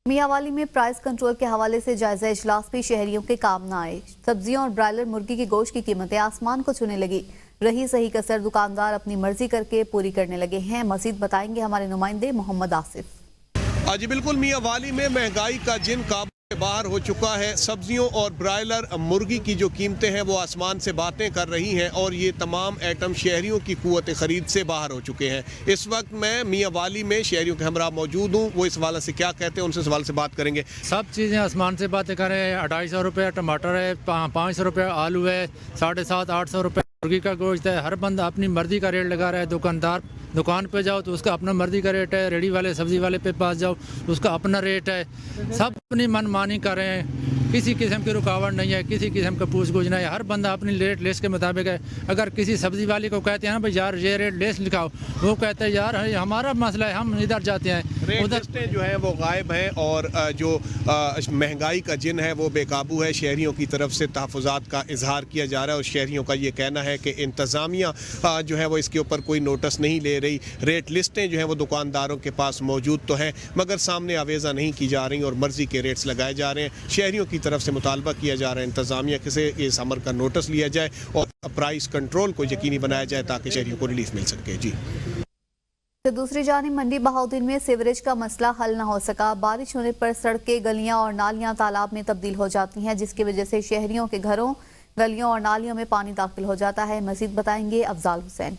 मियांवाली में price control के हवाले से जायजा इजलास भी शहरियों के काम न आए। सब्जियों और ब्रायलर मुर्गी की गोश्त की कीमतें आसमान को छूने लगी। रही सही कसर दुकानदार अपनी मर्जी करके पूरी करने लगे हैं। मजीद बताएंगे हमारे नुमाइंदे मोहम्मद आसिफ। जी बिल्कुल, मियांवाली में महंगाई का जिन काबू से बाहर हो चुका है। सब्जियों और ब्रायलर मुर्गी की जो कीमतें हैं वो आसमान से बातें कर रही हैं और ये तमाम आइटम शहरियों की कुव्वत ख़रीद से बाहर हो चुके हैं। इस वक्त मैं मियांवाली में शहरियों के हमरा मौजूद हूँ। वो इस हवाले से क्या कहते हैं, उनसे सवाल से बात करेंगे। सब चीज़ें आसमान से बातें करें। 250 रुपये टमाटर है, 500 रुपये आलू है, 750-800 रुपये मुर्गी का गोश्त है। हर बंदा अपनी मर्जी का रेट लगा रहा है। दुकानदार दुकान पे जाओ तो उसका अपना मर्जी का रेट है। रेडी वाले सब्जी वाले पे पास जाओ उसका अपना रेट है। सब अपनी मनमानी कर रहे हैं। किसी किस्म की रुकावट नहीं है, किसी किस्म का पूछ गुछ नहीं है। हर बंदा अपनी रेट लिस्ट के मुताबिक है। अगर किसी सब्जी वाले को कहते हैं ना भाई यार ये रेट लिस्ट लिखाओ, वो कहते हैं यार हमारा मसला है, हम इधर जाते हैं। उधर जो है वो गायब है और जो महंगाई का जिन है वो बेकाबू है। शहरियों की तरफ से तहफ़्फ़ुज़ात का इजहार किया जा रहा है और शहरियों का ये कहना है कि इंतज़ामिया जो है वो इसके ऊपर कोई नोटिस नहीं ले रही। रेट लिस्टें जो हैं वो दुकानदारों के पास मौजूद तो हैं मगर सामने आवेज़ा नहीं की जा रही और मर्ज़ी के रेट्स लगाए जा रहे हैं। शहरियों की तरफ से मुतालबा किया जा रहा है इंतज़ामिया से इस अमर का नोटिस लिया जाए और प्राइस कंट्रोल को यकीनी बनाया जाए ताकि शहरियों को रिलीफ मिल सके। जी तो दूसरी जानिब मंडी बहाउद्दीन में सीवरेज का मसला हल न हो सका। बारिश होने पर सड़कें, गलियां और नालियां तालाब में तब्दील हो जाती हैं, जिसकी वजह से शहरियों के घरों, गलियों और नालियों में पानी दाखिल हो जाता है। मजीद बताएंगे अफजाल हुसैन।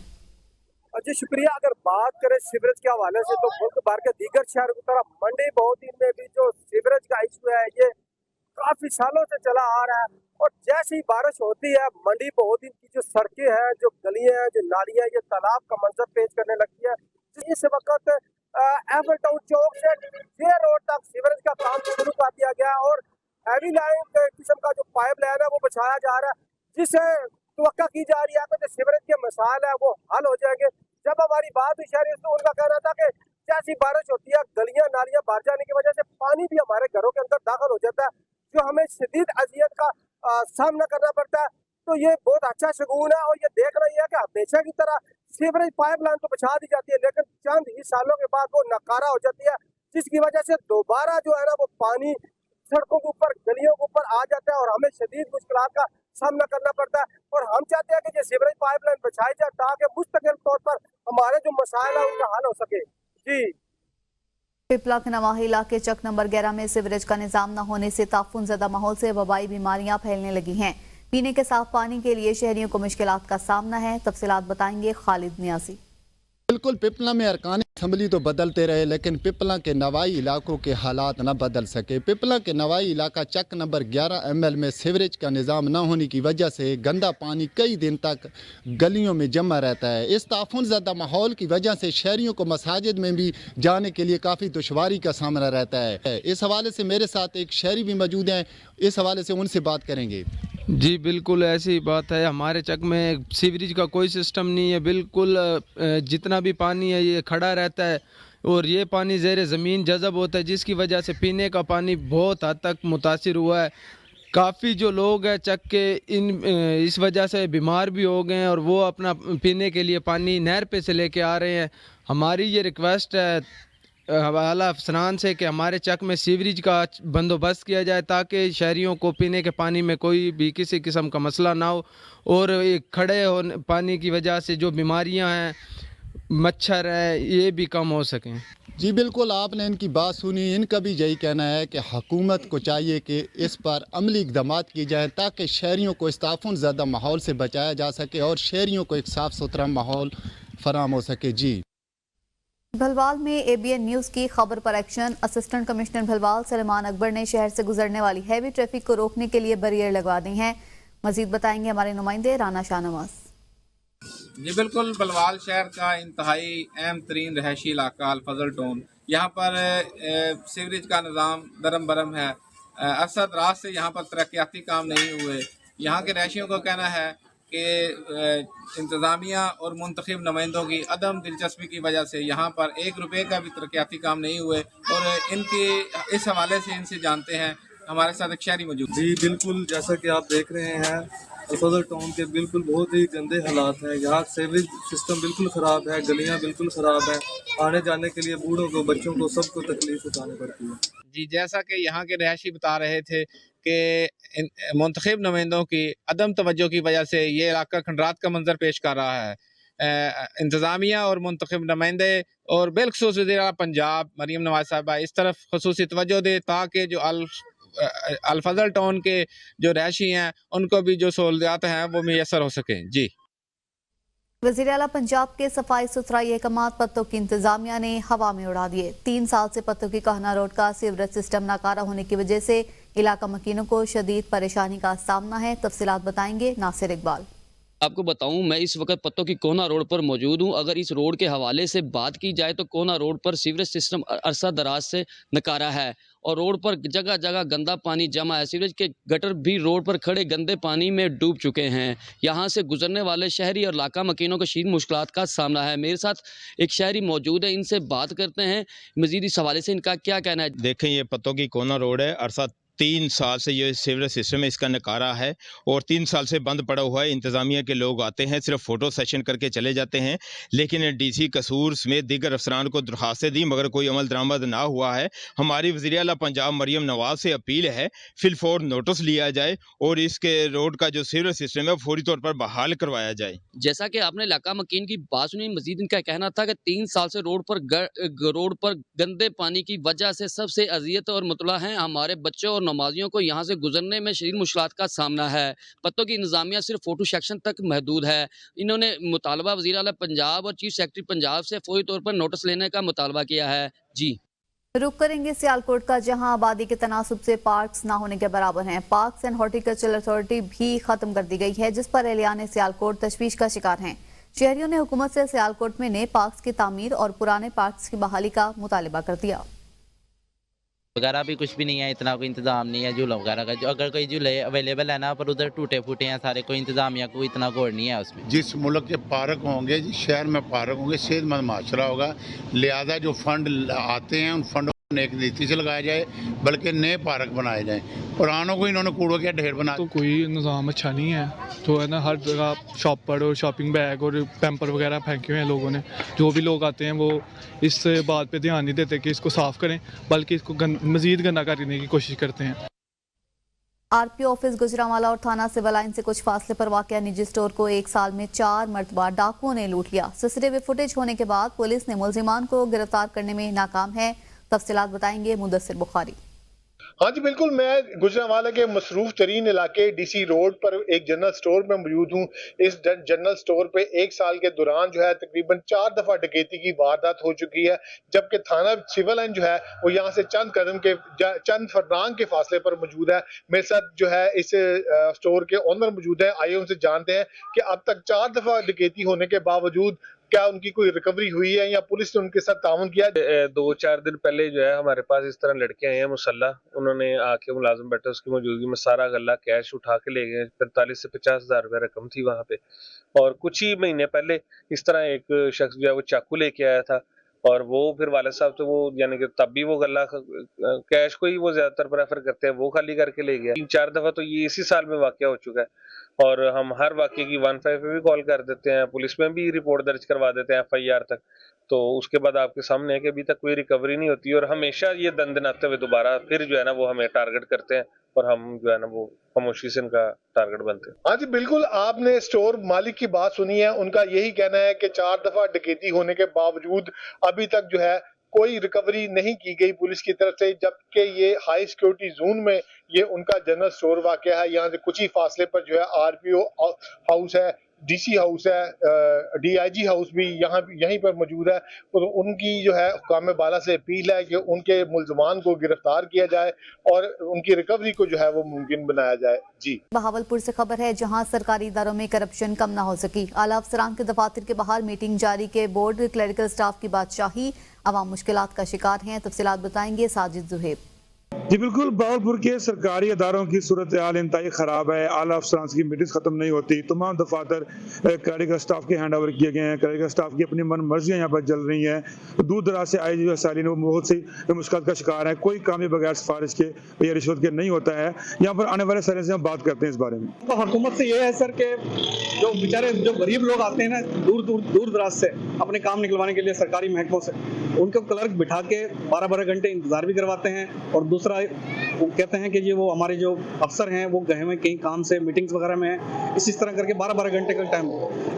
जी शुक्रिया। अगर बात करें सीवरेज के हवाले से तो मुल्क भर के दीगर शहरों की तरह मंडी बहाउद्दीन में भी जो सीवरेज का इशू है ये काफी सालों से चला आ रहा है और जैसे ही बारिश होती है मंडी बहाउद्दीन की जो सड़कें हैं, जो गलियां हैं, जो नालियां, ये तालाब का मंजर पेश करने लगती है। इस वक्त एफएल टाउन चौक से जे रोड तक सीवरेज का काम शुरू कर दिया गया और हैवी लाइन किस्म का जो पाइप लाइन है वो बिछाया जा रहा है, जिससे तवक्का की जा रही है कि सीवरेज के मसाइल है वो हल हो जाएंगे। जब हमारी बात हुई शहरी तो उनका कहना था कि जैसी बारिश होती है गलियां नालियां भर जाने की वजह से पानी भी हमारे घरों के अंदर दाखिल हो जाता है, जो हमें शदीद अजियत का सामना करना पड़ता है। तो ये बहुत अच्छा शगुन है और ये देख रही है कि हमेशा की तरह सीवरेज पाइप लाइन तो बिछा दी जाती है लेकिन चंद ही सालों के बाद वो नकारा हो जाती है, जिसकी वजह से दोबारा जो है ना वो पानी सड़कों के ऊपर, गलियों के ऊपर आ जाता है और हमें शदीद मुश्किलात का सामना करना पड़ता है। और हम चाहते हैं कि ये सीवरेज पाइपलाइन बिछाई जाए ताकि मुस्तकिल तौर पर हमारे जो मसाइल है उनका हल हो सके। जी पिपला के नवाही इलाके चक नंबर 11 में सीवरेज का निजाम न होने से ताफुन ज़दा माहौल से वबाई बीमारियां फैलने लगी हैं। पीने के साफ पानी के लिए शहरियों को मुश्किलात का सामना है। तफसीलात बताएंगे खालिद नियाजी। बिल्कुल, पिपला में अरकान असम्बली तो बदलते रहे लेकिन पिपला के नवाई इलाकों के हालात न बदल सके। पिपला के नवाई इलाका चक नंबर 11 ML में सीवरेज का निज़ाम न होने की वजह से गंदा पानी कई दिन तक गलियों में जमा रहता है। इस ताफुन ज़दा माहौल की वजह से शहरियों को मसाजिद में भी जाने के लिए काफ़ी दुश्वारी का सामना रहता है। इस हवाले से मेरे साथ एक शहरी भी मौजूद हैं, इस हवाले से उनसे बात करेंगे। जी बिल्कुल ऐसी बात है। हमारे चक में सीवरेज का कोई सिस्टम नहीं है। बिल्कुल जितना भी पानी है ये खड़ा रहता है और ये पानी ज़ेरे ज़मीन जज़ब होता है, जिसकी वजह से पीने का पानी बहुत हद तक मुतासिर हुआ है। काफ़ी जो लोग हैं चक के इस वजह से बीमार भी हो गए हैं और वो अपना पीने के लिए पानी नहर पे से लेके आ रहे हैं। हमारी ये रिक्वेस्ट है हवाला अफसरान से कि हमारे चक में सीवरेज का बंदोबस्त किया जाए ताकि शहरियों को पीने के पानी में कोई भी किसी किस्म का मसला ना हो और खड़े होने पानी की वजह से जो बीमारियां हैं, मच्छर है, ये भी कम हो सकें। जी बिल्कुल, आपने इनकी बात सुनी। इनका भी यही कहना है कि हुकूमत को चाहिए कि इस पर अमली इक़दाम किए जाएँ ताकि शहरियों को इस ताफुन ज़दा माहौल से बचाया जा सके और शहरियों को एक साफ़ सुथरा माहौल फराहम हो सके। जी भलवाल में ABN न्यूज़ की खबर पर action. Assistant commissioner Bhalwal Salman Akbar ने शहर से गुजरने वाली हैवी ट्रैफिक को रोकने के लिए बैरियर लगवा दी हैं। मजीद बताएंगे हमारे नुमाइंदे राना शाहनवाज। जी बिल्कुल, भलवाल शहर का इंतहाई अहम तरीन रहायशी इलाका अल-फजल टाउन, यहाँ पर सीवरेज का निज़ाम दरम बरम है। अरसा दराज से यहाँ पर तरक्याती काम नहीं हुए। यहाँ के रहायशियों का कहना है कि इंतज़ामिया और मुंतखब नुमाइंदों की अदम दिलचस्पी की वजह से यहाँ पर 1 रुपये का भी तरक्याती काम नहीं हुए और इनके इस हवाले से इनसे जानते हैं। हमारे साथ एक शहरी मौजूद। जी बिल्कुल, जैसा कि आप देख रहे हैं अल-फजल टाउन के बिल्कुल बहुत ही गंदे हालात हैं। यहाँ सीवरेज सिस्टम बिल्कुल ख़राब है, गलियाँ बिल्कुल ख़राब हैं। आने जाने के लिए बूढ़ों को, बच्चों को, सबको तकलीफ उठानी पड़ती है। जी, जैसा कि यहाँ के रहायशी बता रहे थे कि मुंतखब नुमाइंदों की अदम तवज्जो की वजह से ये इलाका खंडरात का मंजर पेश कर रहा है। इंतज़ामिया और मुंतखब नुमाइंदे और बिलखसूस वज़ीर आला पंजाब मरीम नवाज साहिबा इस तरफ खसूसी तवज्जो दे ताकि जो अल-फज़ल टाउन के जो रहायशी हैं उनको भी जो सहूलियात हैं वो मैसर हो सकें। जी। वज़ीर आला पंजाब के सफाई सुथराई अहकामात पत्तों की इंतजामिया ने हवा में उड़ा दिए। 3 साल से पत्तों की कहना रोड का सीवरेज सिस्टम नाकारा होने की वजह से इलाका मकीनों को शदीद परेशानी का सामना है। तफसीलात बताएंगे नासिर इकबाल। आपको बताऊं, मैं इस वक्त पत्तों की कोना रोड पर मौजूद हूं। अगर इस रोड के हवाले से बात की जाए तो कोना रोड पर सीवरेज सिस्टम अरसा दराज से नकारा है और रोड पर जगह जगह गंदा पानी जमा है। सीवरेज के गटर भी रोड पर खड़े गंदे पानी में डूब चुके हैं। यहां से गुजरने वाले शहरी और इलाका मकीनों को शदीद मुश्किलात का सामना है। मेरे साथ एक शहरी मौजूद है, इनसे बात करते हैं मजीद इस हवाले से इनका क्या कहना है। देखें, ये पत्तों की कोना रोड है। अरसा 3 साल से ये सीवरेज सिस्टम है, इसका नकारा है और 3 साल से बंद पड़ा हुआ है। इंतज़ामिया के लोग आते हैं, सिर्फ फ़ोटो सेशन करके चले जाते हैं, लेकिन डीसी कसूर समेत दीगर अफसरान को दरखास्तें दी मगर कोई अमल दरामद ना हुआ है। हमारी वज़ीर आला पंजाब मरीम नवाज से अपील है फिलफौर नोटिस लिया जाए और इसके रोड का जो सीवरेज सिस्टम है फौरी तौर पर बहाल करवाया जाए। जैसा कि आपने इलाका मकीन की बात सुनी, मजीद इनका कहना था कि 3 साल से रोड पर गंदे पानी की वजह से सबसे अजियत और मुतला है हमारे बच्चों और नमाजियों को यहाँ से गुजरने में शदीद मुश्किलात का सामना है। पत्तों की इंतजामिया सिर्फ फोटो सेक्शन तक महदूद है। इन्होंने मुतालबा वज़ीर आला पंजाब और चीफ सेक्रेटरी पंजाब से फौरी तौर पर नोटिस लेने का मुतालबा किया है। जी, रुक करेंगे सियालकोट का, जहां आबादी के तनासुब से पार्क्स ना होने के बराबर हैं। पार्क्स एंड हॉर्टिकल्चर अथॉरिटी भी खत्म कर दी गई है, जिस पर एहलियान सियालकोट तशवीश का शिकार हैं। शहरियों ने हुकूमत से सियालकोट में नए पार्क्स की तामीर और पुराने पार्क्स की बहाली का मुतालबा कर दिया। वगैरह भी कुछ भी नहीं है, इतना कोई इंतजाम नहीं है झूला वगैरह का। जो अगर कोई झूले अवेलेबल है ना, पर उधर टूटे फूटे हैं सारे, कोई इंतजामिया को इतना गौर नहीं है उसमें। जिस मुल्क के पार्क होंगे, जिस शहर में पार्क होंगे, सेहतमंद माशरा होगा। लिहाजा जो फंड आते हैं उन फंडों को एक नीति से लगाया जाए, बल्कि नए पार्क बनाए जाएं। पुरानों को इन्होंने कूड़ों के ढेर बना। तो कोई निज़ाम अच्छा नहीं है, तो है ना, हर जगह शॉपर और शॉपिंग बैग और पैम्पर वगैरह फेंके हुए हैं लोगों ने। जो भी लोग आते हैं वो इस बात पे ध्यान नहीं देते कि इसको साफ़ करें, बल्कि इसको मज़ीद गंदा करने की कोशिश करते हैं। आरपीओ ऑफिस गुजरांवाला और थाना सिविल लाइन से कुछ फासले पर वाक़या निजी स्टोर को 1 साल में 4 मरतबा डाकुओं ने लूट लिया। सीसीटीवी फुटेज होने के बाद पुलिस ने मुलजिमान को गिरफ्तार करने में नाकाम है। तफसीलात बताएंगे मुदस्सिर बुखारी। हाँ जी बिल्कुल, मैं गुजरांवाला के मसरूफ तरीन इलाके डीसी रोड पर एक जनरल स्टोर में मौजूद हूँ। इस जनरल स्टोर पे 1 साल के दौरान जो है तकरीबन 4 दफा डकैती की वारदात हो चुकी है, जबकि थाना सिविल लाइन जो है वो यहाँ से चंद फरलांग के फासले पर मौजूद है। मेरे साथ जो है इस स्टोर के ओनर मौजूद है, आइए उनसे जानते हैं कि अब तक 4 दफा डकैती होने के बावजूद क्या उनकी कोई रिकवरी हुई है या पुलिस ने उनके साथ ताउन किया। 2-4 दिन पहले जो है हमारे पास इस तरह लड़के आए हैं मुसल्ला, उन्होंने आके मुलाजिम बैठे, उसकी मौजूदगी में सारा गल्ला कैश उठा के ले गए। 45 से 50 हज़ार रुपया रकम थी वहाँ पे। और कुछ ही महीने पहले इस तरह एक शख्स जो है वो चाकू लेके आया था और वो फिर वाले साहब से वो यानी कि तब भी वो गल्ला कैश को ही वो ज्यादातर प्रेफर करते हैं, वो खाली करके ले गया। 3-4 दफा तो ये इसी साल में वाकया हो चुका है और हम हर वाकये की 15 पे भी कॉल कर देते हैं, पुलिस में भी रिपोर्ट दर्ज करवा देते हैं FIR तक। तो उसके बाद आपके सामने है कि अभी तक कोई रिकवरी नहीं होती और हमेशा ये दंदनाते हुए दोबारा फिर जो है ना वो हमें टारगेट करते हैं और हम जो है ना वो खामोशी से इनका टारगेट बनते हैं। हाँ जी बिल्कुल, आपने स्टोर मालिक की बात सुनी है। उनका यही कहना है कि 4 दफा डकैती होने के बावजूद अभी तक जो है कोई रिकवरी नहीं की गई पुलिस की तरफ से, जबकि ये हाई सिक्योरिटी जोन में ये उनका जनरल स्टोर वाक़या है। यहाँ से कुछ ही फासले पर जो है आरपीओ हाउस है, डीसी हाउस है, DIG हाउस भी यहीं पर मौजूद है। तो उनकी जो है हुकाम बाला से अपील है कि उनके मुलजमान को गिरफ्तार किया जाए और उनकी रिकवरी को जो है वो मुमकिन बनाया जाए। जी, बहावलपुर से खबर है, जहां सरकारी इदारों में करप्शन कम ना हो सकी। आला अफसरान के दफातर के बाहर मीटिंग जारी के बोर्ड क्लरिकल स्टाफ की बादशाही, अवाम मुश्किलात का शिकार हैं। तफसीलात बताएंगे साजिद जुहेब। जी बिल्कुल, बहावलपुर के सरकारी अदारों की सूरत हाल इंतहाई ख़राब है। आला अफसरान की मीटिंग ख़त्म नहीं होती। तमाम दफातर क्लरिकल स्टाफ के हैंड ओवर किए गए हैं। क्लरिकल स्टाफ की अपनी मन मर्जियाँ यहाँ पर चल रही हैं। दूर दराज से आए जो सालीन वो बहुत सी मुश्किल का शिकार है। कोई काम ही बगैर सिफारिश के या रिश्वत के नहीं होता है। यहाँ पर आने वाले सालीन से हम बात करते हैं इस बारे में। तो हुकूमत से ये है सर कि जो बेचारे जो गरीब लोग आते हैं ना दूर दराज से अपने काम निकलवाने के लिए सरकारी महकमों से, उनको क्लर्क बिठा के 12-12 घंटे इंतजार भी करवाते हैं। और दूसरा वो कहते हैं कि ये वो हमारे जो अफसर हैं वो गए हुए कहीं काम से मीटिंग्स वगैरह में हैं, इस तरह करके 12-12 घंटे का टाइम।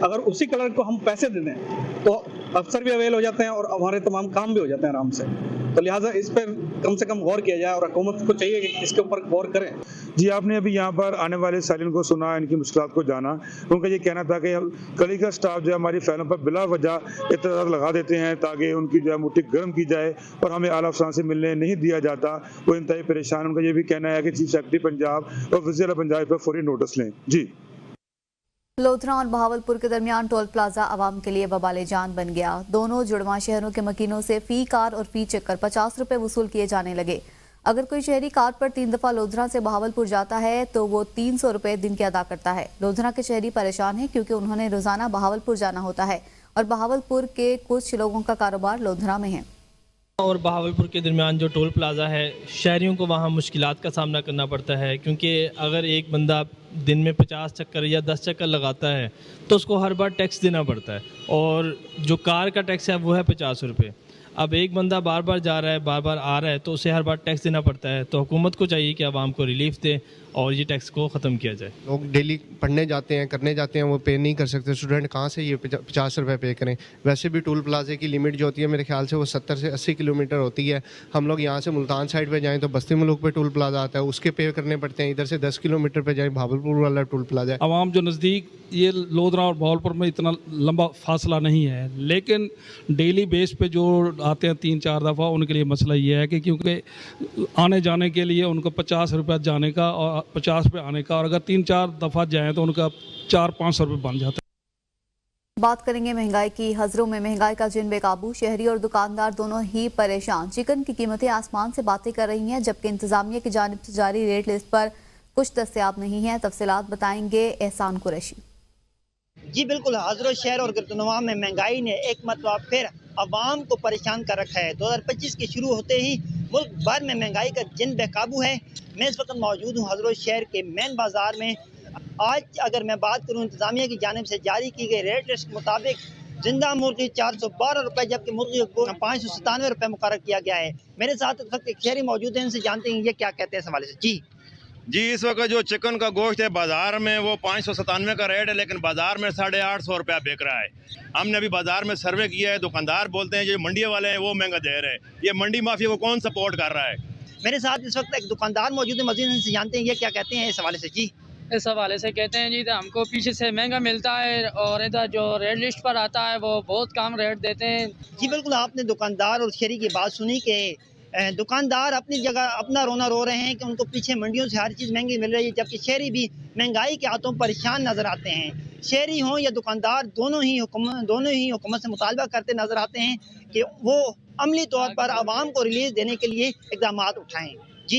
अगर उसी क्लर्क को हम पैसे दे दें तो अफसर भी अवेल हो जाते हैं और हमारे तमाम काम भी हो जाते हैं आराम से। तो लिहाजा इस पर कम से कम गौर किया जाए और हुकूमत को चाहिए कि इसके ऊपर गौर करें। जी आपने अभी यहाँ पर आने वाले सालीन को सुना, इनकी मुश्किलात को जाना। उनका ये कहना था कि क्लरिकल स्टाफ जो है हमारी फाइलों पर बिला वजह इतराज़ लगा देते हैं ताकि उनकी जो है मुट्ठी गर्म की जाए और हमें आला अफसरान से मिलने नहीं दिया जाता। वो इंतहाई परेशान। उनका ये भी कहना है कि चीफ सेक्रेटरी पंजाब और वज़ीर पंजाब पर फौरी नोटिस लें। जी लोधरा और बहावलपुर के दरमियान टोल प्लाजा आवाम के लिए बबाले जान बन गया। दोनों जुड़वा शहरों के मकीनों से फी कार और फी चक्कर 50 रुपए वसूल किए जाने लगे। अगर कोई शहरी कार पर 3 दफा लोधरा से बहावलपुर जाता है तो वो 300 रुपए दिन के अदा करता है। लोधरा के शहरी परेशान हैं क्योंकि उन्होंने रोजाना बहावलपुर जाना होता है और बहावलपुर के कुछ लोगों का कारोबार लोधरा में है। और बहावलपुर के दरमियान जो टोल प्लाज़ा है, शहरियों को वहाँ मुश्किलात का सामना करना पड़ता है क्योंकि अगर एक बंदा दिन में 50 चक्कर या 10 चक्कर लगाता है तो उसको हर बार टैक्स देना पड़ता है और जो कार का टैक्स है वो है 50 रुपये। अब एक बंदा बार बार जा रहा है, बार बार आ रहा है तो उसे हर बार टैक्स देना पड़ता है। तो हुकूमत को चाहिए कि आवाम को रिलीफ दे और ये टैक्स को ख़त्म किया जाए। लोग डेली पढ़ने जाते हैं, करने जाते हैं, वो पे नहीं कर सकते। स्टूडेंट कहाँ से ये 50 रुपये पे करें। वैसे भी टोल प्लाजे की लिमिट जो होती है मेरे ख्याल से वो 70 से 80 किलोमीटर होती है। हम लोग यहाँ से मुल्तान साइड पे जाएँ तो बस्ती मुल्क पे टोल प्लाजा आता है, उसके पे करने पड़ते हैं। इधर से 10 किलोमीटर पे जाएँ भावलपुर वाला टोल प्लाजा है। आवाम जो नज़दीक ये लोधरा और भावलपुर में इतना लंबा फासला नहीं है, लेकिन डेली बेस पे जो आते हैं 3-4 दफ़ा, उनके लिए मसला ये है कि क्योंकि आने जाने के लिए उनको 50 रुपये जाने का और 50 रुपये आने का, और अगर 3-4 दफ़ा जाएँ तो उनका 400-500 रुपये बन जाता है। बात करेंगे महंगाई की। हज़रों में महंगाई का जिन बेकाबू, शहरी और दुकानदार दोनों ही परेशान। चिकन की कीमतें आसमान से बातें कर रही हैं जबकि इंतजामिया की जानिब से जारी रेट लिस्ट पर कुछ दस्तयाब नहीं है। तफसीलात बताएंगे एहसान कुरैशी। जी बिल्कुल, हाज़िर शहर और गिरदनवा में महंगाई ने एक मरतबा फिर अवाम को परेशान कर रखा है। 2025 के शुरू होते ही मुल्क भर में महंगाई का जिन बेकाबू है। मैं इस वक्त मौजूद हूँ हाज़िर शहर के मेन बाज़ार में। आज अगर मैं बात करूँ इंतजामिया की जानिब से जारी की गई रेट लिस्ट के मुताबिक जिंदा मुर्गी 412 रुपये जबकि मुर्गी को 597 रुपये मुकर्रर किया गया है। मेरे साथ इस वक्त एक शहरी मौजूद है, इनसे जानते हैं ये क्या कहते हैं इस हवाले से। जी इस वक्त जो चिकन का गोश्त है बाज़ार में वो 597 का रेट है, लेकिन बाज़ार में 850 रुपया बिक रहा है। हमने अभी बाज़ार में सर्वे किया है, दुकानदार बोलते हैं जो मंडी वाले हैं वो महंगा दे रहे हैं। ये मंडी माफिया को कौन सपोर्ट कर रहा है? मेरे साथ इस वक्त एक दुकानदार मौजूद है, मजीद इनसे जानते हैं ये क्या कहते हैं इस हवाले से। जी इस हवाले से कहते हैं जी हमको पीछे से महंगा मिलता है और इधर जो रेट लिस्ट पर आता है वो बहुत कम रेट देते हैं। जी बिल्कुल, आपने दुकानदार और शहरी की बात सुनी कि दुकानदार अपनी जगह अपना रोना रो रहे हैं कि उनको पीछे मंडियों से हर चीज़ महंगी मिल रही है, जबकि शहरी भी महंगाई के हाथों परेशान नज़र आते हैं। शहरी हों या दुकानदार दोनों ही हुकूमत से मुतालबा करते नज़र आते हैं कि वो अमली तौर पर आवाम को रिलीज देने के लिए इक़दाम उठाएँ।